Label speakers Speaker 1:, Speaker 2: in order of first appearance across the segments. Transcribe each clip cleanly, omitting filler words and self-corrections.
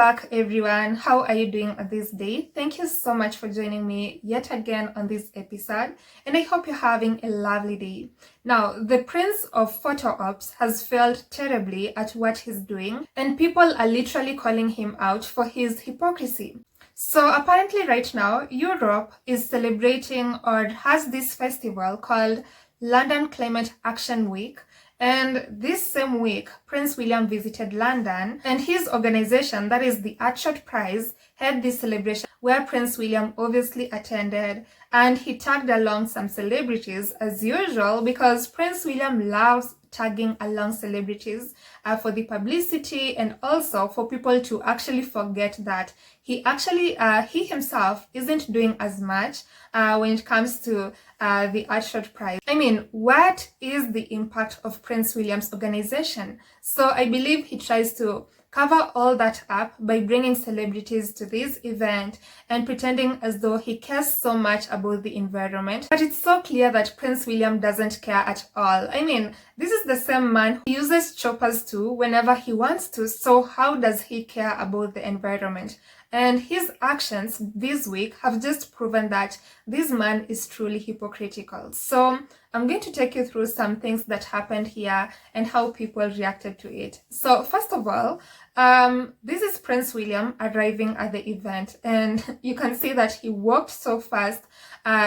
Speaker 1: back, everyone. How are you doing on this day? Thank you so much for joining me yet again on this episode, and I hope you're having a lovely day. Now, the prince of photo ops has failed terribly at what he's doing, and people are literally calling him out for his hypocrisy. So apparently right now, Europe is celebrating or has this festival called London Climate Action Week. And this same week, Prince William visited London, and his organization, that is the Earthshot Prize, had this celebration where Prince William obviously attended, and he tagged along some celebrities as usual because Prince William loves tagging along celebrities for the publicity and also for people to actually forget that he himself isn't doing as much when it comes to the Earthshot Prize. I mean, what is the impact of Prince William's organization? So I believe he tries to cover all that up by bringing celebrities to this event and pretending as though he cares so much about the environment. But it's so clear that Prince William doesn't care at all. I mean, this is the same man who uses choppers too whenever he wants to, so how does he care about the environment? And his actions this week have just proven that this man is truly hypocritical. So I'm going to take you through some things that happened here and how people reacted to it. So first of all, this is Prince William arriving at the event, and you can see that he walked so fast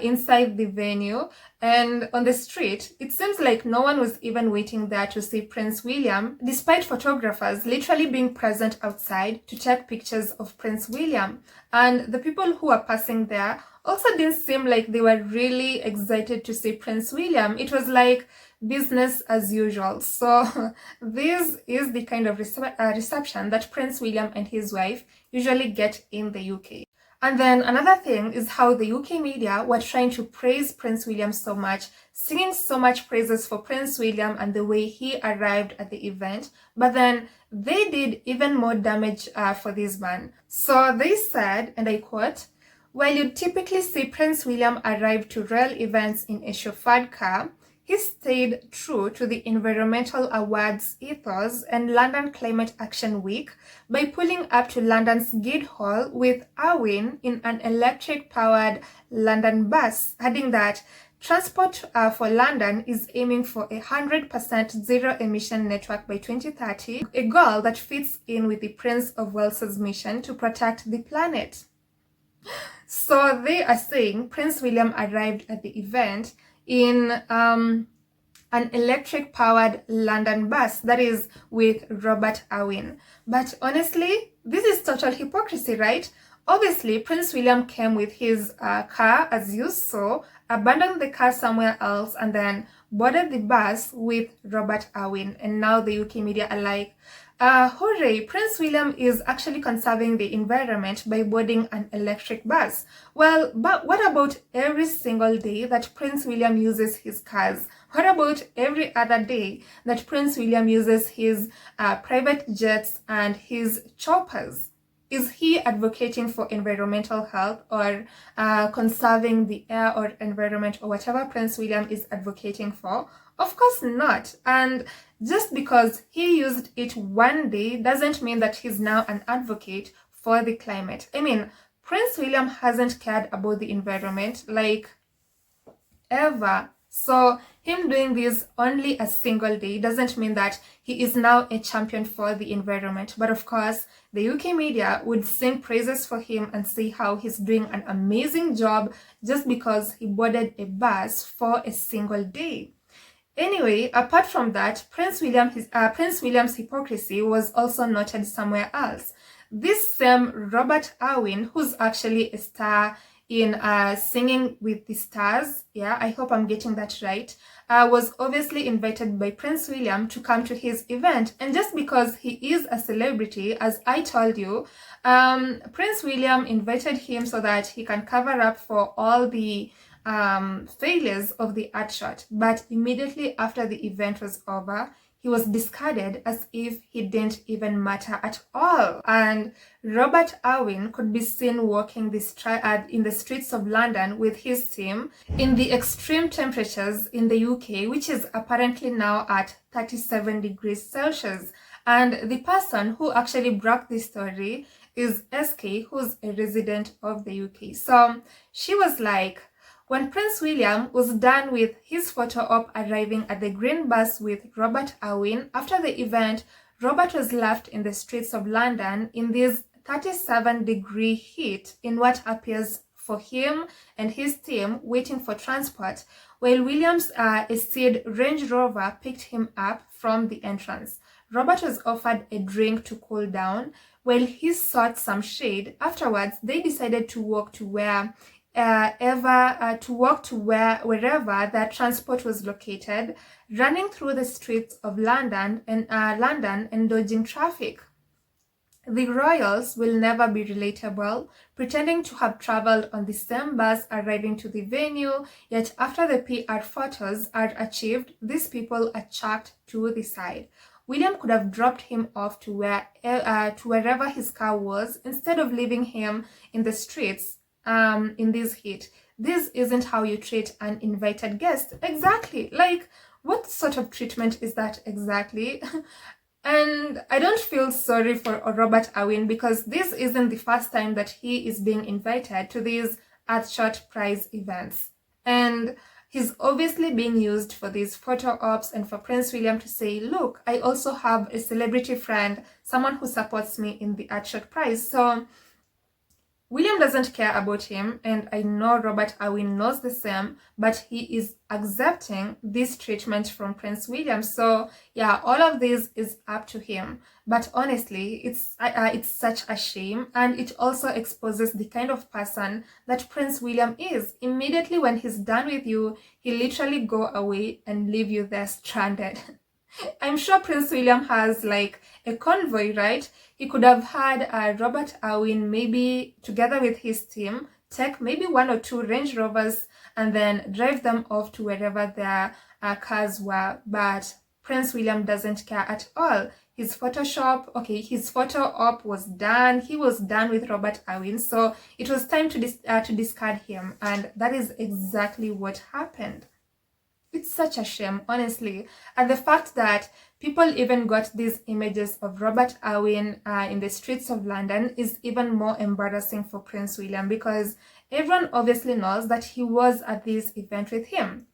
Speaker 1: inside the venue, and on the street it seems like no one was even waiting there to see Prince William, despite photographers literally being present outside to take pictures of Prince William. And the people who were passing there also didn't seem like they were really excited to see Prince William. It was like business as usual. So this is the kind of reception that Prince William and his wife usually get in the UK. And then another thing is how the UK media were trying to praise Prince William so much, singing so much praises for Prince William and the way he arrived at the event. But then they did even more damage for this man. So they said, and I quote, "While you typically see Prince William arrive to royal events in a chauffeured car, he stayed true to the Environmental Awards ethos and London Climate Action Week by pulling up to London's Guildhall with Irwin in an electric-powered London bus," adding that Transport for London is aiming for 100% zero-emission network by 2030, a goal that fits in with the Prince of Wales's mission to protect the planet. So they are saying Prince William arrived at the event in an electric-powered London bus, that is with Robert Irwin. But honestly, this is total hypocrisy, right? Obviously, Prince William came with his car, as you saw, abandoned the car somewhere else, and then boarded the bus with Robert Irwin. And now the UK media are like, hooray, Prince William is actually conserving the environment by boarding an electric bus. Well, but what about every single day that Prince William uses his cars? What about every other day that Prince William uses his private jets and his choppers? Is he advocating for environmental health or conserving the air or environment or whatever Prince William is advocating for? Of course not. And just because he used it one day doesn't mean that he's now an advocate for the climate. I mean, Prince William hasn't cared about the environment like ever. So him doing this only a single day doesn't mean that he is now a champion for the environment. But of course, the UK media would sing praises for him and say how he's doing an amazing job just because he boarded a bus for a single day. Anyway, apart from that, Prince William's hypocrisy was also noted somewhere else. This same Robert Irwin, who's actually a star in Singing with the Stars, yeah, I hope I'm getting that right, was obviously invited by Prince William to come to his event. And just because he is a celebrity, as I told you, Prince William invited him so that he can cover up for all the failures of the Earthshot. But immediately after the event was over, he was discarded as if he didn't even matter at all. And Robert Irwin could be seen walking in the streets of London with his team in the extreme temperatures in the UK, which is apparently now at 37 degrees Celsius. And the person who actually broke this story is SK, who's a resident of the UK. So she was like, when Prince William was done with his photo op arriving at the green bus with Robert Irwin, after the event, Robert was left in the streets of London in this 37-degree heat in what appears for him and his team waiting for transport, while William's Estate Range Rover picked him up from the entrance. Robert was offered a drink to cool down. While he sought some shade, afterwards they decided to walk to wherever their transport was located, running through the streets of London and dodging traffic. The royals will never be relatable, pretending to have traveled on the same bus arriving to the venue, yet after the PR photos are achieved, these people are chucked to the side. William could have dropped him off to wherever his car was instead of leaving him in the streets in this heat. This isn't how you treat an invited guest. Exactly. Like, what sort of treatment is that exactly? And I don't feel sorry for Robert Irwin because this isn't the first time that he is being invited to these Earthshot Prize events. And he's obviously being used for these photo ops and for Prince William to say, look, I also have a celebrity friend, someone who supports me in the Earthshot Prize. So William doesn't care about him, and I know Robert Irwin knows the same, but he is accepting this treatment from Prince William. So yeah, all of this is up to him. But honestly, it's such a shame, and it also exposes the kind of person that Prince William is. Immediately when he's done with you, he literally go away and leave you there stranded. I'm sure Prince William has like a convoy, right? He could have had Robert Irwin maybe together with his team take maybe 1 or 2 Range Rovers and then drive them off to wherever their cars were. But Prince William doesn't care at all. His photo op was done. He was done with Robert Irwin, so it was time to discard him, and that is exactly what happened. It's such a shame, honestly. And the fact that people even got these images of Robert Irwin in the streets of London is even more embarrassing for Prince William, because everyone obviously knows that he was at this event with him,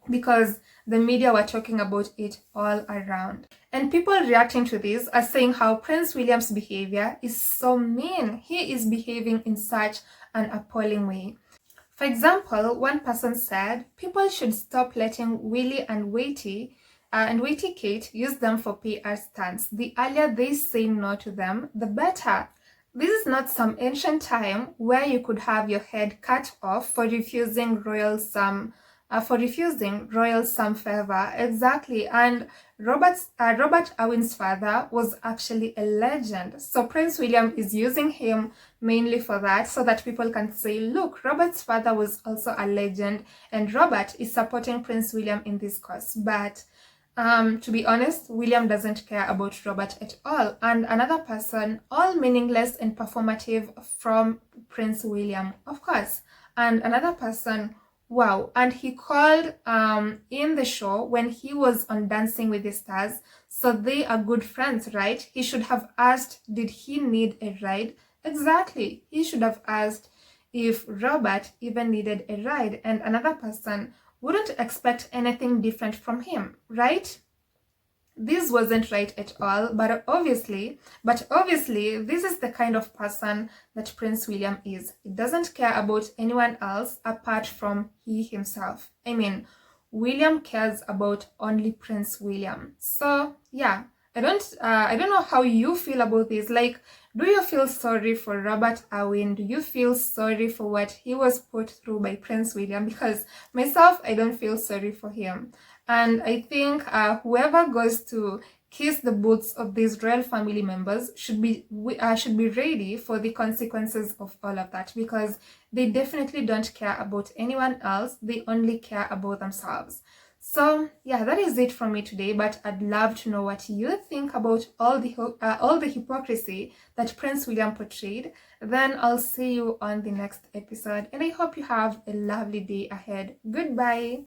Speaker 1: because the media were talking about it all around. And people reacting to this are saying how Prince William's behavior is so mean. He is behaving in such an appalling way. For example, one person said, people should stop letting Willie and Waity Kate use them for PR stunts. The earlier they say no to them, the better. This is not some ancient time where you could have your head cut off for refusing royal some favor. Exactly. And Robert Irwin's father was actually a legend. So Prince William is using him mainly for that, so that people can say, look, Robert's father was also a legend, and Robert is supporting Prince William in this cause. But to be honest, William doesn't care about Robert at all. And another person, all meaningless and performative from Prince William, of course. And another person, wow, and he called in the show when he was on Dancing with the Stars, so they are good friends, right? He should have asked, did he need a ride? Exactly, he should have asked if Robert even needed a ride, and another person wouldn't expect anything different from him, right? This wasn't right at all, but obviously, this is the kind of person that Prince William is. He doesn't care about anyone else apart from he himself. I mean, William cares about only Prince William. So yeah, I don't know how you feel about this. Like, do you feel sorry for Robert Irwin? Do you feel sorry for what he was put through by Prince William? Because myself, I don't feel sorry for him. And I think whoever goes to kiss the boots of these royal family members should be ready for the consequences of all of that, because they definitely don't care about anyone else. They only care about themselves. So yeah, that is it from me today, but I'd love to know what you think about all the hypocrisy that Prince William portrayed. Then I'll see you on the next episode, and I hope you have a lovely day ahead. Goodbye.